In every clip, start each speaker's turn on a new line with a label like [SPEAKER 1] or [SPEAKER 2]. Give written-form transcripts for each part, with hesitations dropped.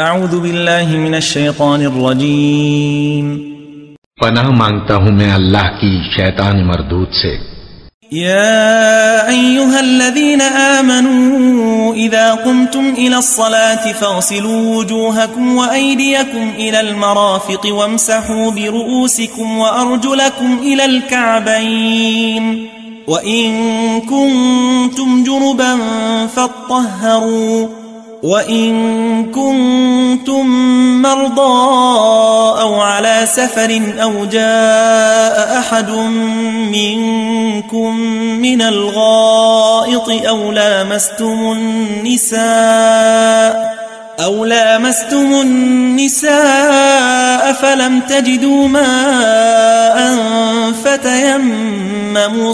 [SPEAKER 1] اعوذ باللہ من الشیطان الرجیم
[SPEAKER 2] پناہ مانگتا ہوں میں اللہ کی شیطان مردود سے۔
[SPEAKER 1] یا ایہا الذین آمنوا اذا قمتم الى الصلاة فاغسلوا وجوہکم وایدیکم الى المرافق وامسحوا برؤوسکم وارجلکم الى الكعبین وإن كنتم جنبا فاطهروا وَإِن كُنتُم مَّرْضَىٰ أَوْ عَلَىٰ سَفَرٍ أَوْ جَاءَ أَحَدٌ مِّنكُم مِّنَ الْغَائِطِ أَوْ لَامَسْتُمُ النِّسَاءَ فَلَمْ تَجِدُوا مَاءً فَتَيَمَّمُوا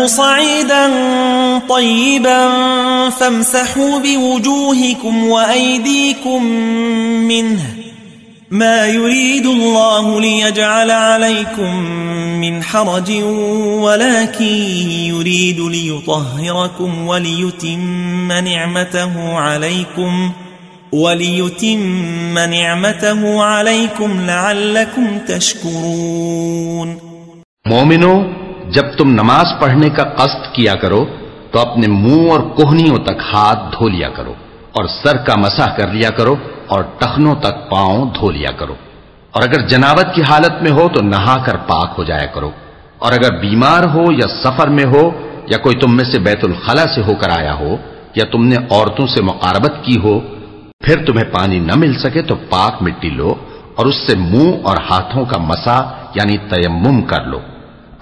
[SPEAKER 1] صعيدا طيبا فامسحوا بوجوهكم وأيديكم منه ما يريد الله ليجعل عليكم من حرج ولكن يريد ليطهركم وليتم نعمته عليكم لعلكم تشكرون۔
[SPEAKER 2] مومنو، جب تم نماز پڑھنے کا قصد کیا کرو تو اپنے منہ اور کوہنیوں تک ہاتھ دھو لیا کرو اور سر کا مسح کر لیا کرو اور ٹخنوں تک پاؤں دھو لیا کرو، اور اگر جنابت کی حالت میں ہو تو نہا کر پاک ہو جایا کرو، اور اگر بیمار ہو یا سفر میں ہو یا کوئی تم میں سے بیت الخلا سے ہو کر آیا ہو یا تم نے عورتوں سے مقاربت کی ہو، پھر تمہیں پانی نہ مل سکے تو پاک مٹی لو اور اس سے منہ اور ہاتھوں کا مسح یعنی تیمم کر لو۔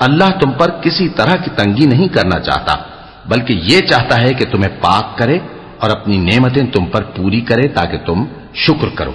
[SPEAKER 2] اللہ تم پر کسی طرح کی تنگی نہیں کرنا چاہتا، بلکہ یہ چاہتا ہے کہ تمہیں پاک کرے اور اپنی نعمتیں تم پر پوری کرے تاکہ تم شکر کرو۔